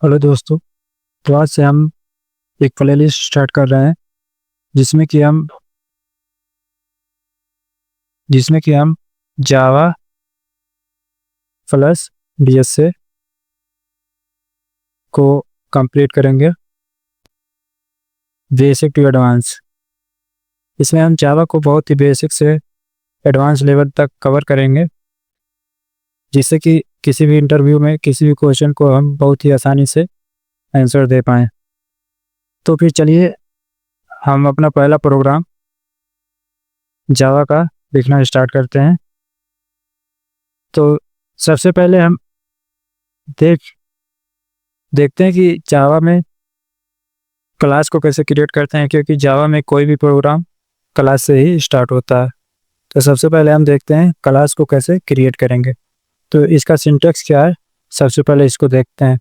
Hello दोस्तों। तो आज से हम एक प्लेलिस्ट स्टार्ट कर रहे हैं जिसमें कि हम जावा प्लस डीएसए को कंप्लीट करेंगे, बेसिक टू एडवांस। इसमें हम जावा को बहुत ही बेसिक से एडवांस लेवल तक कवर करेंगे, जिससे कि किसी भी इंटरव्यू में किसी भी क्वेश्चन को हम बहुत ही आसानी से आंसर दे पाएँ। तो फिर चलिए हम अपना पहला प्रोग्राम जावा का लिखना स्टार्ट करते हैं। तो सबसे पहले हम देखते हैं कि जावा में क्लास को कैसे क्रिएट करते हैं, क्योंकि जावा में कोई भी प्रोग्राम क्लास से ही स्टार्ट होता है। तो सबसे पहले हम देखते हैं क्लास को कैसे क्रिएट करेंगे। तो इसका सिंटैक्स क्या है, सबसे पहले इसको देखते हैं।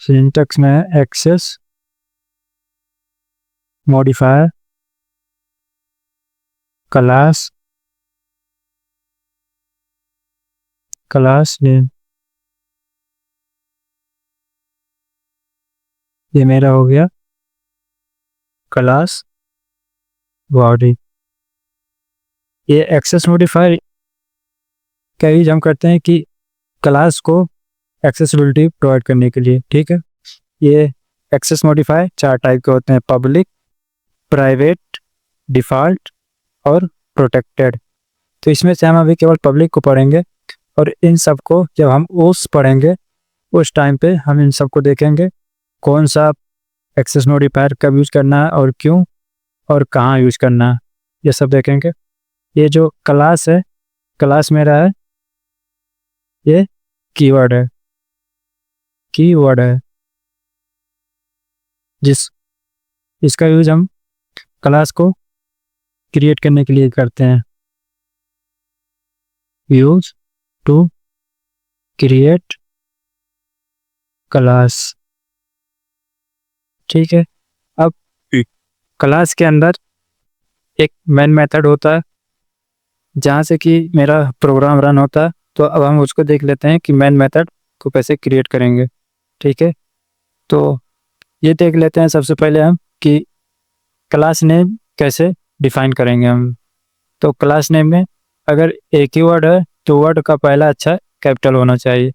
सिंटैक्स में एक्सेस मॉडिफायर क्लास नेम, ये मेरा हो गया क्लास बॉडी। ये एक्सेस मॉडिफायर का यूज हम करते हैं कि क्लास को एक्सेसिबिलिटी प्रोवाइड करने के लिए। ठीक है, ये एक्सेस मॉडिफायर 4 टाइप के होते हैं: पब्लिक, प्राइवेट, डिफ़ॉल्ट और प्रोटेक्टेड। तो इसमें से हम अभी केवल पब्लिक को पढ़ेंगे, और इन सब को जब हम पढ़ेंगे उस टाइम पे हम इन सब को देखेंगे, कौन सा एक्सेस मॉडिफायर कब यूज़ करना है और क्यों और कहाँ यूज़ करना है, ये सब देखेंगे। ये जो क्लास है, क्लास मेरा है, ये कीवर्ड है इसका यूज हम क्लास को क्रिएट करने के लिए करते हैं। Use to create class. ठीक है, अब क्लास के अंदर एक मेन मेथड होता है जहाँ से कि मेरा प्रोग्राम रन होता है। तो अब हम उसको देख लेते हैं कि मेन मेथड को कैसे क्रिएट करेंगे। ठीक है, तो ये देख लेते हैं सबसे पहले हम कि क्लास नेम कैसे डिफाइन करेंगे हम। तो क्लास नेम में अगर एक ही वर्ड है तो वर्ड का पहला अक्षर कैपिटल होना चाहिए।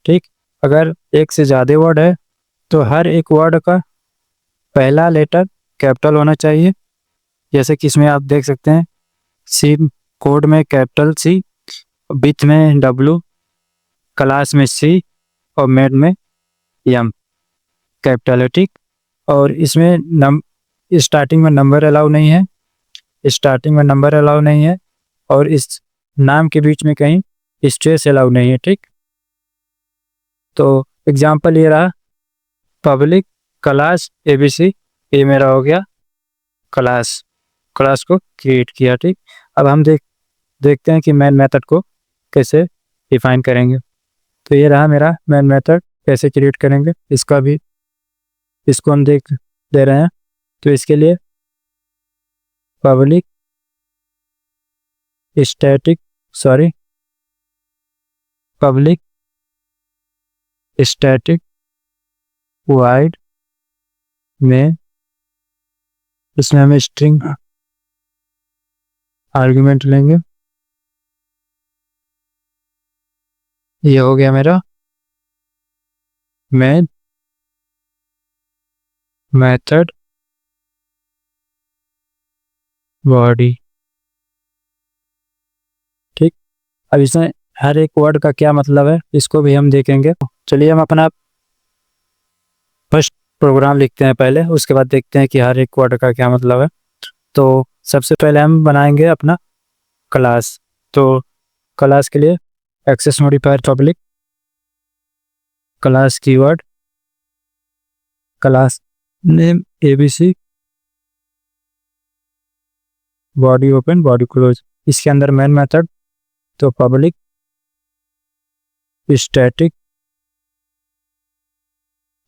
ठीक, अगर एक से ज़्यादा वर्ड है तो हर एक वर्ड का पहला लेटर कैपिटल होना चाहिए। जैसे कि इसमें आप देख सकते हैं, सी कोड में कैपिटल सी, विथ में डब्लू, क्लास में सी और मेड में एम कैपिटल है। ठीक, और इसमें स्टार्टिंग में नंबर अलाउ नहीं है, और इस नाम के बीच में कहीं स्पेस अलाउ नहीं है। ठीक, तो एग्जांपल ये रहा, पब्लिक क्लास एबीसी, ये मेरा हो गया क्लास को क्रिएट किया। ठीक, अब हम देखते हैं कि मेन मेथड को कैसे डिफाइन करेंगे। तो ये रहा मेरा मेन मेथड, कैसे क्रिएट करेंगे इसको हम देख दे रहे हैं। तो इसके लिए पब्लिक स्टैटिक वाइड में, इसमें हम स्ट्रिंग आर्गुमेंट लेंगे। ये हो गया मेरा मेन मेथड बॉडी। ठीक, अब इसमें हर एक वर्ड का क्या मतलब है इसको भी हम देखेंगे। चलिए हम अपना फर्स्ट प्रोग्राम लिखते हैं पहले, उसके बाद देखते हैं कि हर एक वर्ड का क्या मतलब है। तो सबसे पहले हम बनाएंगे अपना क्लास। तो क्लास के लिए access modifier public, class keyword, class name ABC, body open body close. इसके अंदर मेन मेथड, तो पब्लिक स्टैटिक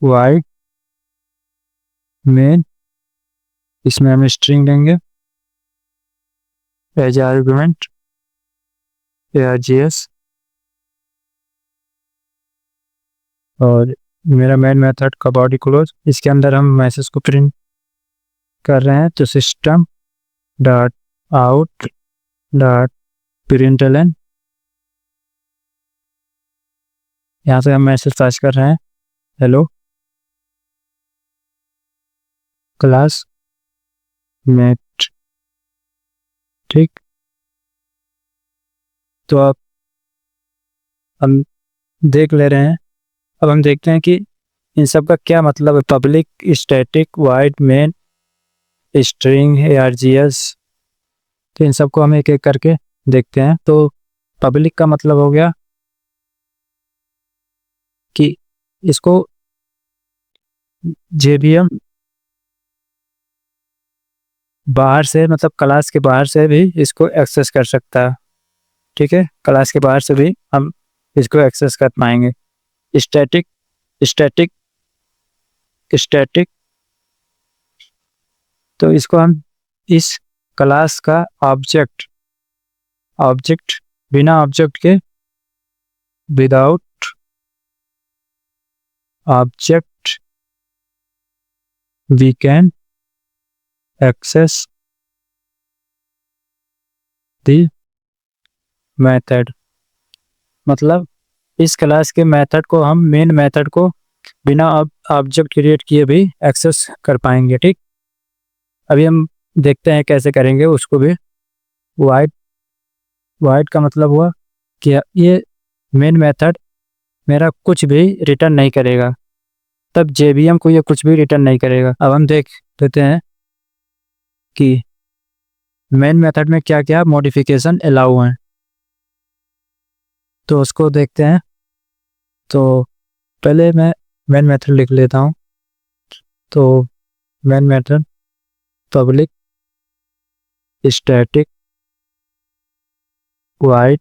वाइड मेन, इसमें हम स्ट्रिंग लेंगे एज आर्गुमेंट। ArgS और मेरा मेन मेथड का बॉडी क्लोज, इसके अंदर हम मैसेज को प्रिंट कर रहे हैं। तो system dot out dot println, यहाँ से हम मैसेज पास कर रहे हैं हेलो क्लास मेट। ठीक, तो अब हम देख ले रहे हैं। अब हम देखते हैं कि इन सब का क्या मतलब है। Public static void main string ArgS, तो इन सबको हम एक एक करके देखते हैं। तो पब्लिक का मतलब हो गया कि इसको JVM बाहर से, मतलब क्लास के बाहर से भी इसको एक्सेस कर सकता है। ठीक है, क्लास के बाहर से भी हम इसको एक्सेस कर पाएंगे। स्टैटिक स्टैटिक स्टैटिक, तो इसको हम इस क्लास का ऑब्जेक्ट ऑब्जेक्ट बिना ऑब्जेक्ट के, without object we can access the method, मतलब इस क्लास के मेथड को हम मेन मेथड को बिना ऑब्जेक्ट क्रिएट किए भी एक्सेस कर पाएंगे। ठीक, अभी हम देखते हैं कैसे करेंगे उसको भी। वाइड वाइड का मतलब हुआ कि ये मेन मेथड मेरा कुछ भी रिटर्न नहीं करेगा, तब JVM को ये कुछ भी रिटर्न नहीं करेगा। अब हम देख लेते हैं कि मेन मेथड में क्या क्या मॉडिफिकेशन अलाउ हैं, तो उसको देखते हैं। तो पहले मैं मेन मेथड लिख लेता हूँ। तो main method public static void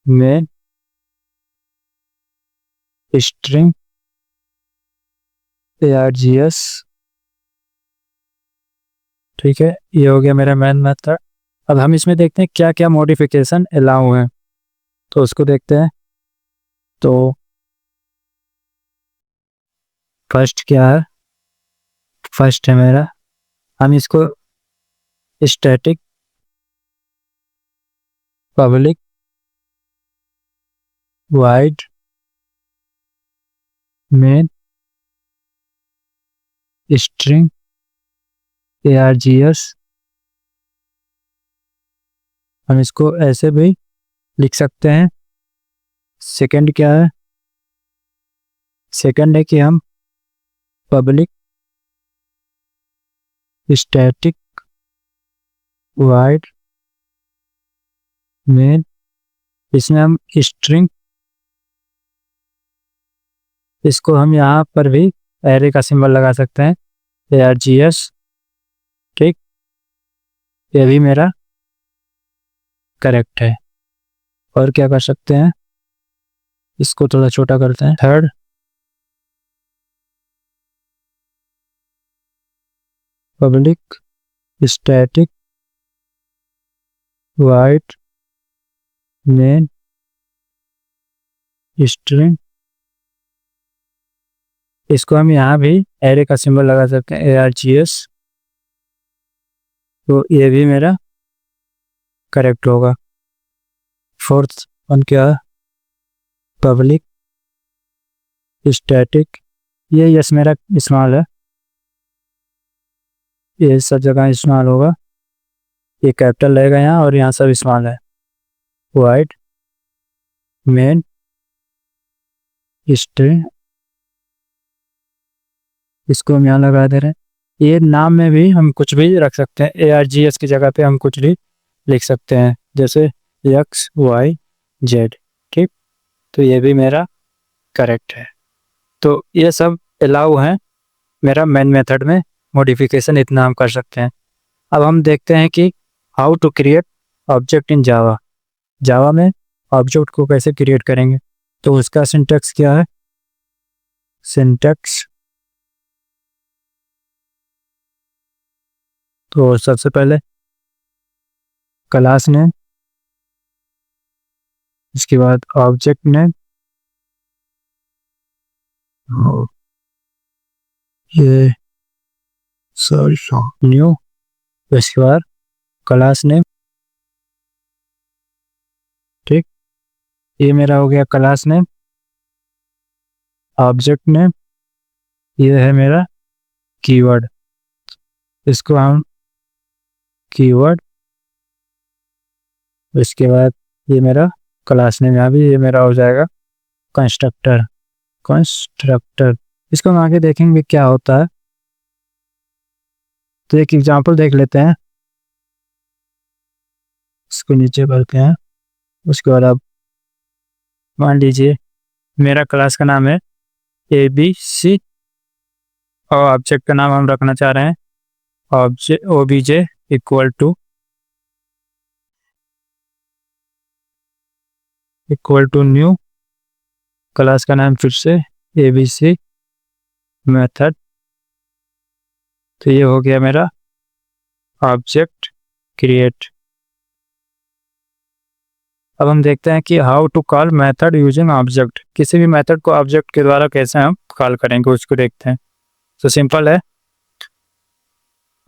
main string ArgS। ठीक है, ये हो गया मेरा मेन मेथड। अब हम इसमें देखते हैं क्या क्या मॉडिफिकेशन अलाउ हैं, तो उसको देखते हैं। तो फर्स्ट क्या है, फर्स्ट है मेरा, हम इसको static public wide main string ArgS, हम इसको ऐसे भी लिख सकते हैं। सेकंड क्या है, सेकंड है कि हम पब्लिक स्टैटिक वाइड मेन, इसमें हम स्ट्रिंग, इसको हम यहाँ पर भी एरे का सिंबल लगा सकते हैं ArgS। ठीक, ये भी मेरा करेक्ट है। और क्या कर सकते हैं, इसको थोड़ा छोटा करते हैं। Third public static void main string, इसको हम यहाँ भी एरे का सिंबल लगा सकते हैं ArgS, तो ये भी मेरा करेक्ट होगा। फोर्थ वन क्या है, पब्लिक स्टैटिक, ये यस मेरा इस्तेमाल है, ये सब जगह इस्तेमाल होगा, ये कैपिटल रहेगा यहाँ और यहाँ सब इस्तेमाल है। वाइड मेन स्ट्रिंग, इसको हम यहाँ लगा दे रहे हैं। ये नाम में भी हम कुछ भी रख सकते हैं, ArgS की जगह पे हम कुछ भी लिख सकते हैं, जैसे XYZ। ठीक, तो ये भी मेरा करेक्ट है। तो ये सब अलाउ हैं मेरा मेन मेथड में, मॉडिफिकेशन इतना हम कर सकते हैं। अब हम देखते हैं कि how to create object in Java, Java में ऑब्जेक्ट को कैसे क्रिएट करेंगे। तो उसका सिंटैक्स क्या है, सिंटैक्स, तो सबसे पहले क्लास नेम इसके बाद ऑब्जेक्ट नेम, ये न्यू, इसके बाद क्लास नेम। ठीक, ये मेरा हो गया क्लास नेम। ऑब्जेक्ट नेम, ये है मेरा कीवर्ड, इसको हम कीवर्ड। इसके बाद ये मेरा क्लास नेम, यहाँ भी ये मेरा हो जाएगा कंस्ट्रक्टर। कंस्ट्रक्टर इसको हम आगे देखेंगे क्या होता है। तो एक एग्जांपल देख लेते हैं, इसको नीचे करते हैं। उसके बाद अब मान लीजिए मेरा क्लास का नाम है ABC और ऑब्जेक्ट का नाम हम रखना चाह रहे हैं object OBJ equal to new. Class का नाम फिर से ABC मेथड। तो ये हो गया मेरा ऑब्जेक्ट क्रिएट। अब हम देखते हैं कि how to call method using object. किसी भी मेथड को ऑब्जेक्ट के द्वारा कैसे हम कॉल करेंगे उसको देखते हैं। तो सिंपल है,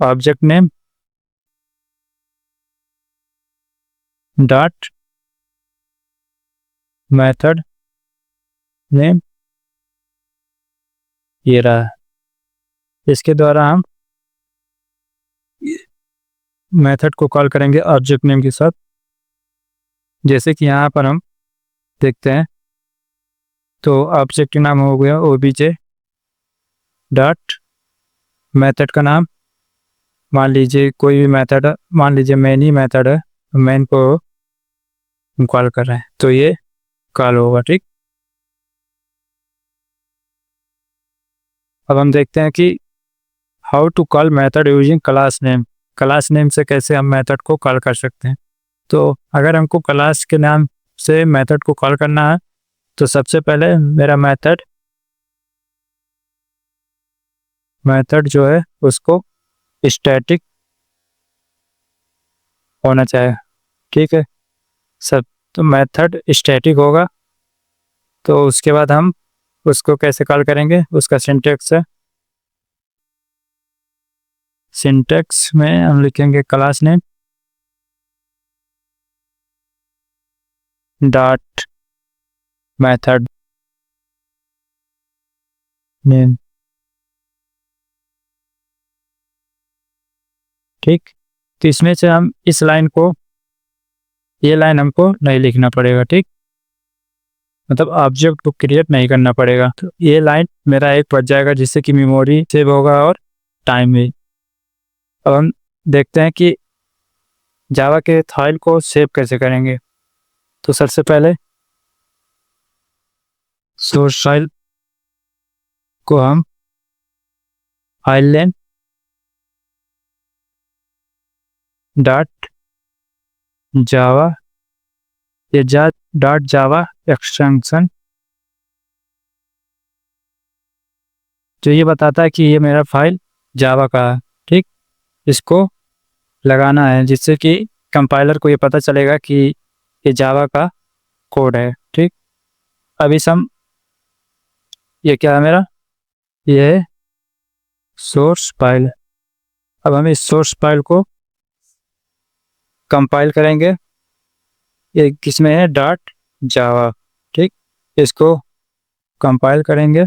object name dot method name, ये रहा। इसके द्वारा हम मेथड को कॉल करेंगे ऑब्जेक्ट नेम के साथ। जैसे कि यहाँ पर हम देखते हैं, तो ऑब्जेक्ट का नाम हो गया OBJ डॉट मेथड का नाम, मान लीजिए कोई भी मेथड, मान लीजिए मेन ही मेथड है, मेन को कॉल कर रहे हैं तो ये कॉल होगा। ठीक, अब हम देखते हैं कि how to call method using class name. Class name से कैसे हम मेथड को कॉल कर सकते हैं। तो अगर हमको क्लास के नाम से मेथड को कॉल करना है तो सबसे पहले मेरा मेथड जो है उसको स्टैटिक होना चाहिए। ठीक है, सब तो मेथड स्टैटिक होगा। तो उसके बाद हम उसको कैसे कॉल करेंगे, उसका सिंटैक्स है, सिंटैक्स में हम लिखेंगे class name dot method name. ठीक, तो इसमें से हम इस लाइन को, ये लाइन हमको नहीं लिखना पड़ेगा। ठीक, मतलब ऑब्जेक्ट को क्रिएट नहीं करना पड़ेगा। तो ये लाइन मेरा एक बच जाएगा जिससे कि मेमोरी सेव होगा और टाइम भी। अब हम देखते हैं कि जावा के फाइल को सेव कैसे करेंगे। तो सबसे पहले सोर्स फाइल को हम फाइल नेम डॉट जावा, ये डॉट जावा एक्सटेंशन, जो ये बताता है कि ये मेरा फाइल जावा का है। ठीक, इसको लगाना है जिससे कि कंपाइलर को ये पता चलेगा कि ये जावा का कोड है। ठीक, अभी हम, ये क्या है मेरा, ये है सोर्स फाइल। अब हम इस सोर्स फाइल को कंपाइल करेंगे, ये किसमें है, डॉट जावा। ठीक, इसको कंपाइल करेंगे।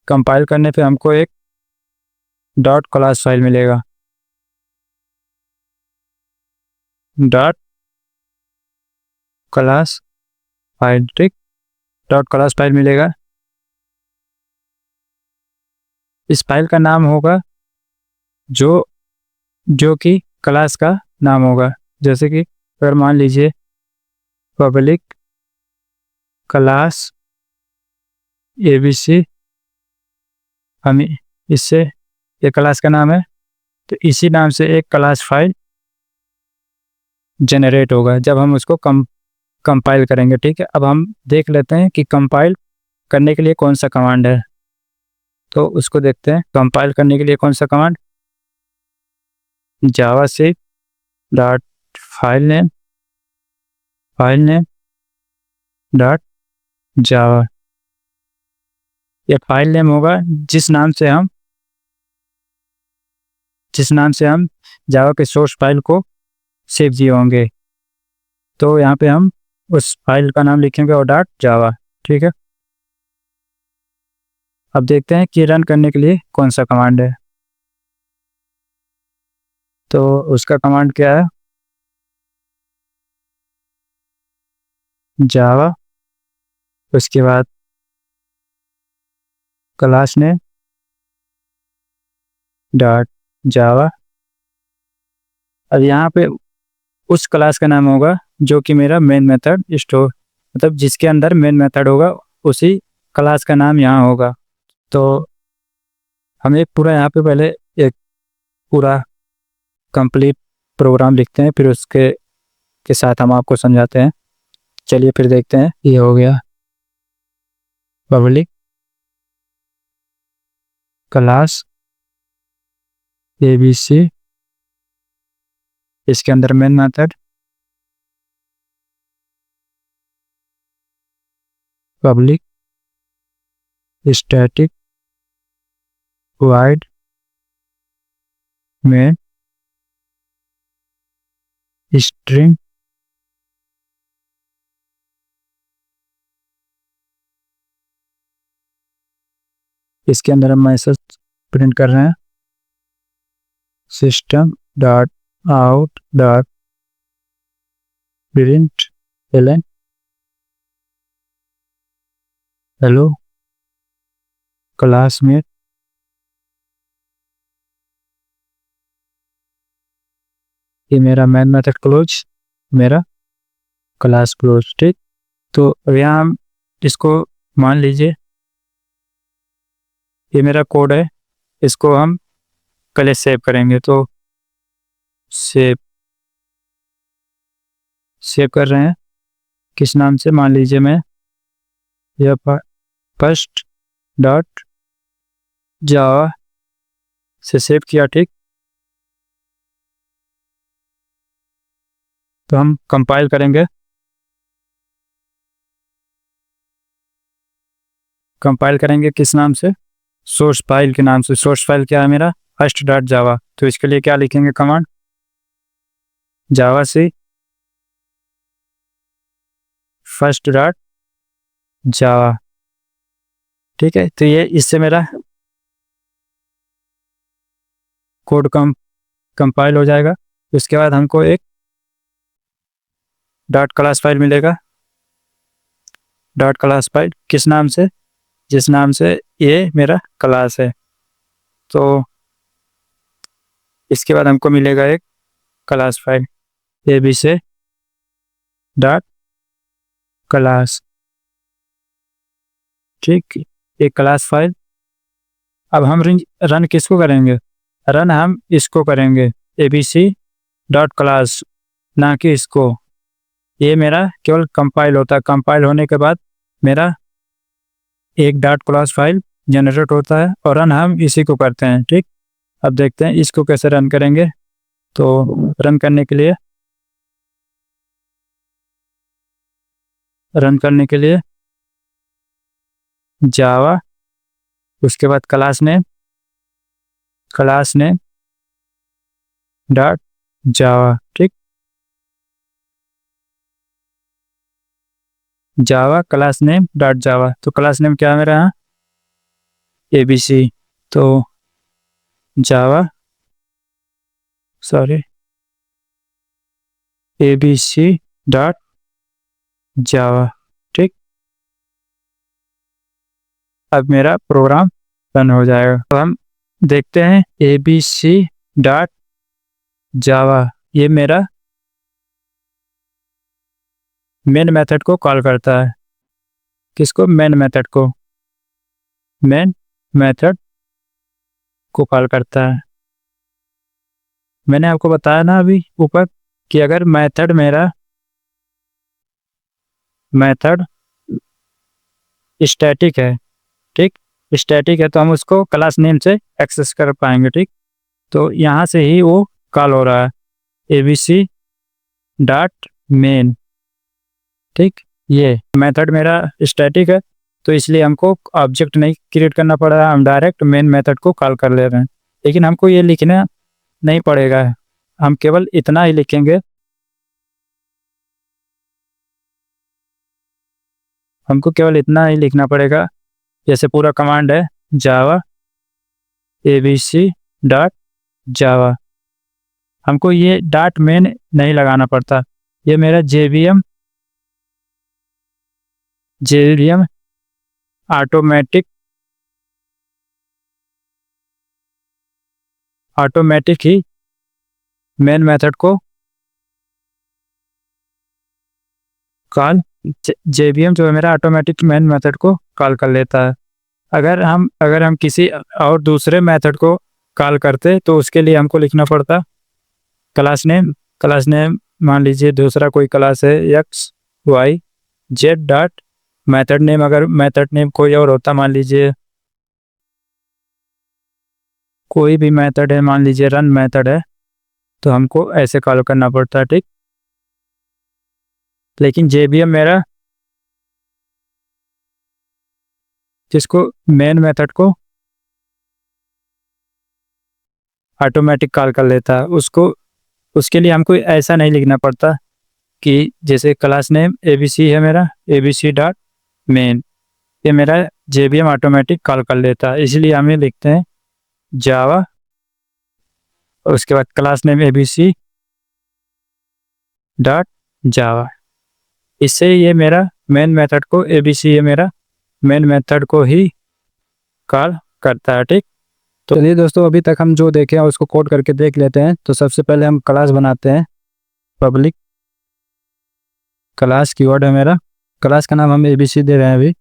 कंपाइल करने पे हमको एक डॉट क्लास फाइल मिलेगा, डॉट क्लास फाइल। ठीक, डॉट क्लास फाइल मिलेगा। इस फाइल का नाम होगा जो कि क्लास का नाम होगा। जैसे कि अगर मान लीजिए पब्लिक क्लास ABC, हम इससे, ये क्लास का नाम है तो इसी नाम से एक क्लास फाइल जनरेट होगा जब हम उसको कंपाइल करेंगे। ठीक है, अब हम देख लेते हैं कि कंपाइल करने के लिए कौन सा कमांड है। तो उसको देखते हैं, कंपाइल करने के लिए कौन सा कमांड, जावा से डॉट फाइल नेम डॉट जावा। ये फाइल नेम होगा जिस नाम से हम जावा के सोर्स फाइल को सेव किए होंगे। तो यहाँ पे हम उस फाइल का नाम लिखेंगे और डॉट जावा। ठीक है, अब देखते हैं कि रन करने के लिए कौन सा कमांड है। तो उसका कमांड क्या है, जावा, उसके बाद क्लास नेम डॉट जावा। अब यहाँ पे उस क्लास का नाम होगा जो कि मेरा मेन मेथड स्टोर, मतलब जिसके अंदर मेन मेथड होगा उसी क्लास का नाम यहाँ होगा। तो हम एक पूरा यहाँ पे पहले एक पूरा कंप्लीट प्रोग्राम लिखते हैं, फिर उसके साथ हम आपको समझाते हैं। चलिए फिर देखते हैं। ये हो गया पब्लिक क्लास ABC, इसके अंदर main method public static void main string. इसके अंदर हम मैसेज प्रिंट कर रहे हैं, system dot out dot println hello class में। ये मेरा मेन मेथड क्लोज, मेरा क्लास क्लोज। ठीक, तो अब यहाँ हम इसको मान लीजिए ये मेरा कोड है, इसको हम पहले सेव करेंगे। तो सेव कर रहे हैं किस नाम से, मान लीजिए मैं यह फर्स्ट डॉट जावा से सेव किया। ठीक, तो हम कंपाइल करेंगे। कंपाइल करेंगे किस नाम से, सोर्स फाइल के नाम से। सोर्स फाइल क्या है मेरा, फर्स्ट डॉट जावा। तो इसके लिए क्या लिखेंगे, कमांड जावा से फर्स्ट डॉट जावा। ठीक है, तो ये इससे मेरा कोड कंपाइल हो जाएगा। उसके बाद हमको एक डॉट क्लास फाइल मिलेगा। डॉट क्लास फाइल किस नाम से, जिस नाम से ये मेरा क्लास है। तो इसके बाद हमको मिलेगा एक क्लास फाइल AB से डॉट क्लास। ठीक, एक क्लास फाइल। अब हम रन किसको करेंगे, रन हम इसको करेंगे ABC डॉट क्लास, ना कि इसको। ये मेरा केवल कंपाइल होता है। कंपाइल होने के बाद मेरा एक डॉट क्लास फाइल जनरेट होता है और रन हम इसी को करते हैं। ठीक, अब देखते हैं इसको कैसे रन करेंगे। तो रन करने के लिए जावा, उसके बाद क्लास नेम डॉट जावा। ठीक, Java class name dot Java. तो क्लास नेम क्या है मेरा यहाँ, ABC। तो जावा ABC डॉट जावा। ठीक, अब मेरा प्रोग्राम रन हो जाएगा। तो हम देखते हैं ABC डॉट जावा, ये मेरा मेन मेथड को कॉल करता है। किसको, मेन मेथड को, मेन मेथड को कॉल करता है। मैंने आपको बताया ना अभी ऊपर कि अगर मेथड स्टैटिक है, ठीक, स्टैटिक है, तो हम उसको क्लास नेम से एक्सेस कर पाएंगे। ठीक, तो यहाँ से ही वो कॉल हो रहा है ABC डॉट मेन। ठीक, ये मेथड मेरा स्टैटिक है, तो इसलिए हमको ऑब्जेक्ट नहीं क्रिएट करना पड़ रहा है, हम डायरेक्ट मेन मेथड को कॉल कर ले रहे हैं। लेकिन हमको ये लिखना नहीं पड़ेगा, हम केवल इतना ही लिखेंगे, हमको केवल इतना ही लिखना पड़ेगा। जैसे पूरा कमांड है जावा abc डॉट जावा, हमको ये डॉट मेन नहीं लगाना पड़ता। ये मेरा जेवीएम ऑटोमेटिक ही मेन मेथड को कॉल, जेवीएम जो है मेरा ऑटोमेटिक मेन मेथड को कॉल कर लेता है। अगर हम किसी और दूसरे मेथड को कॉल करते तो उसके लिए हमको लिखना पड़ता क्लास नेम मान लीजिए दूसरा कोई क्लास है XYZ डॉट मेथड नेम, अगर मेथड नेम कोई और होता, मान लीजिए कोई भी मेथड है, मान लीजिए रन मेथड है, तो हमको ऐसे कॉल करना पड़ता है, ठीक। लेकिन जेवीएम मेरा जिसको मेन मेथड को ऑटोमेटिक कॉल कर लेता है, उसके लिए हमको ऐसा नहीं लिखना पड़ता कि जैसे क्लास नेम ABC है मेरा ABC डॉट मेन, ये मेरा जेवीएम ऑटोमेटिक कॉल कर लेता है, इसलिए हमें लिखते हैं जावा और उसके बाद क्लास नेम ABC डॉट जावा। इससे ये मेरा मेन मेथड को ABC ये मेरा मेन मेथड को ही कॉल करता है, ठीक। तो चलिए दोस्तों, अभी तक हम जो देखे हैं उसको कोड करके देख लेते हैं। तो सबसे पहले हम क्लास बनाते हैं, पब्लिक क्लास कीवर्ड है मेरा, क्लास का नाम हम ABC दे रहे हैं अभी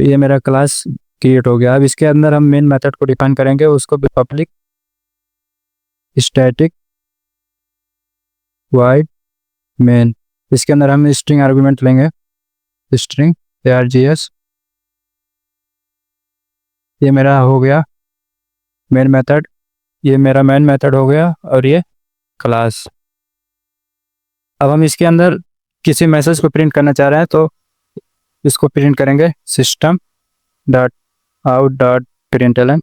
ये मेरा क्लास क्रिएट हो गया। अब इसके अंदर हम मेन मेथड को डिफाइन करेंगे, उसको भी पब्लिक स्टैटिक वाइड मेन, इसके अंदर हम स्ट्रिंग आर्गुमेंट लेंगे, स्ट्रिंग args, ये मेरा हो गया मेन मेथड, ये मेरा मेन मेथड हो गया और ये क्लास। अब हम इसके अंदर किसी मैसेज को प्रिंट करना चाह रहे हैं, तो इसको प्रिंट करेंगे system dot out dot println,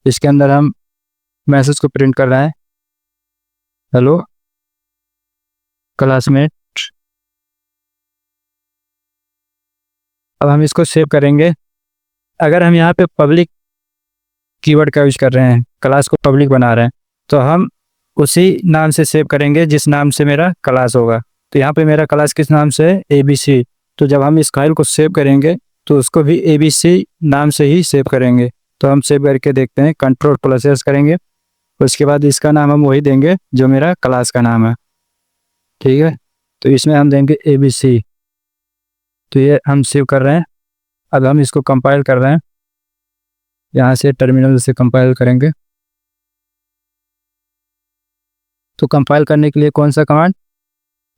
इसके अंदर हम मैसेज को प्रिंट कर रहे हैं हेलो क्लासमेट। अब हम इसको सेव करेंगे। अगर हम यहाँ पे पब्लिक कीवर्ड का यूज कर रहे हैं, क्लास को पब्लिक बना रहे हैं, तो हम उसी नाम से सेव करेंगे जिस नाम से मेरा क्लास होगा। तो यहाँ पे मेरा क्लास किस नाम से है ABC, तो जब हम इस फाइल को सेव करेंगे तो उसको भी ABC नाम से ही सेव करेंगे। तो हम सेव करके देखते हैं, Ctrl+S करेंगे, उसके बाद इसका नाम हम वही देंगे जो मेरा क्लास का नाम है, ठीक है। तो इसमें हम देंगे ABC, तो ये हम सेव कर रहे हैं। अब हम इसको कंपाइल कर रहे हैं, यहाँ से टर्मिनल से कंपाइल करेंगे। तो कंपाइल करने के लिए कौन सा कमांड,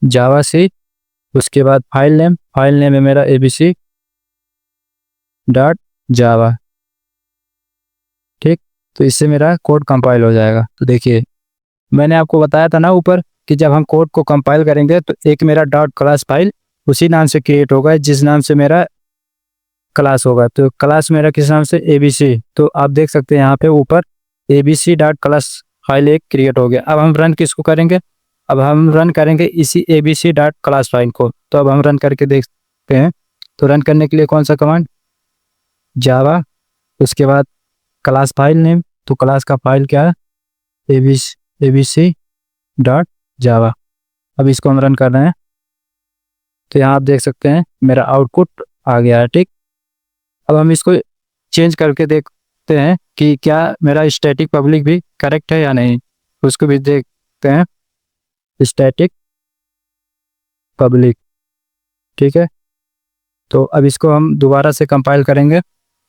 जावा सी, उसके बाद फाइल नेम है मेरा ABC डॉट जावा, ठीक। तो इससे मेरा कोड कंपाइल हो जाएगा। तो देखिए, मैंने आपको बताया था ना ऊपर कि जब हम कोड को कंपाइल करेंगे तो एक मेरा डॉट क्लास फाइल उसी नाम से क्रिएट होगा जिस नाम से मेरा क्लास होगा। तो क्लास मेरा किस नाम से ABC, तो आप देख सकते हैं यहाँ पे ऊपर ABC डॉट क्लास फाइल एक क्रिएट हो गया। अब हम रन किसको करेंगे, अब हम रन करेंगे इसी ABC डॉट क्लास फाइल को। तो अब हम रन करके देखते हैं। तो रन करने के लिए कौन सा कमांड, जावा, उसके बाद क्लास फाइल नेम, तो क्लास का फाइल क्या है ABC डॉट जावा। अब इसको हम रन कर रहे हैं, तो यहाँ आप देख सकते हैं मेरा आउटपुट आ गया है, ठीक। अब हम इसको चेंज करके देखते हैं कि क्या मेरा स्टैटिक पब्लिक भी करेक्ट है या नहीं, उसको भी देखते हैं, स्टैटिक पब्लिक, ठीक है। तो अब इसको हम दोबारा से कंपाइल करेंगे,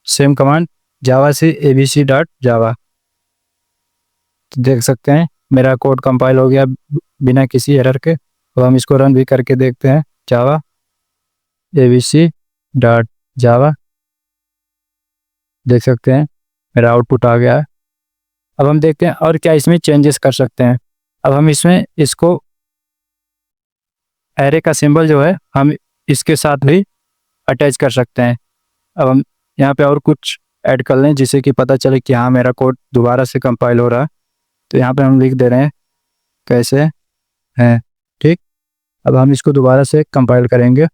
सेम कमांड जावा से ABC डॉट जावा। तो देख सकते हैं मेरा कोड कंपाइल हो गया बिना किसी एरर के। अब हम इसको रन भी करके देखते हैं, जावा ABC डॉट जावा, देख सकते हैं मेरा आउटपुट आ गया है। अब हम देखते हैं और क्या इसमें चेंजेस कर सकते हैं। अब हम इसमें इसको एरे का सिंबल जो है हम इसके साथ भी अटैच कर सकते हैं। अब हम यहाँ पे और कुछ ऐड कर लें जिससे कि पता चले कि हाँ मेरा कोड दोबारा से कंपाइल हो रहा है। तो यहाँ पे हम लिख दे रहे हैं कैसे हैं, ठीक। अब हम इसको दोबारा से कंपाइल करेंगे,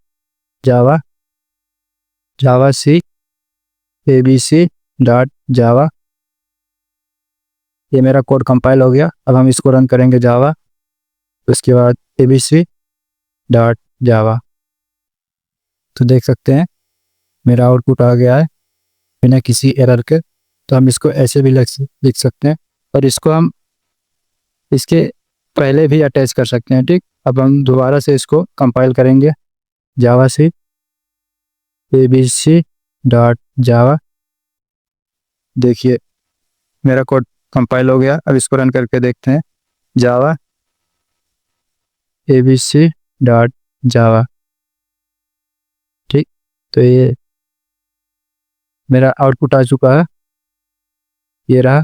जावा जावा सी abc डॉट जावा। ये मेरा कोड कंपाइल हो गया। अब हम इसको रन करेंगे जावा, उसके बाद abc डॉट जावा। तो देख सकते हैं मेरा आउटपुट आ गया है बिना किसी एरर के। तो हम इसको ऐसे भी लिख सकते हैं और इसको हम इसके पहले भी अटैच कर सकते हैं, ठीक। अब हम दोबारा से इसको कंपाइल करेंगे, जावा सी abc डॉट जावा। देखिए मेरा कोड कंपाइल हो गया। अब इसको रन करके देखते हैं, जावा abc डॉट जावा, ठीक। तो ये मेरा आउटपुट आ चुका है, ये रहा।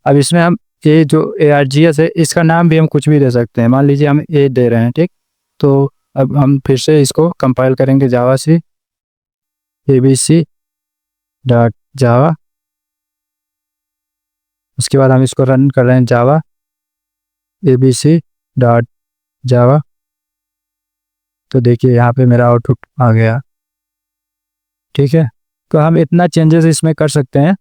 अब इसमें हम ये जो ARGS है इसका नाम भी हम कुछ भी दे सकते हैं। मान लीजिए हम ए दे रहे हैं, ठीक। तो अब हम फिर से इसको कंपाइल करेंगे, जावा सी abc डॉट जावा। उसके बाद हम इसको रन कर रहे हैं, जावा abc डॉट जावा। तो देखिए यहाँ पे मेरा आउटपुट आ गया, ठीक है। तो हम इतना चेंजेस इसमें कर सकते हैं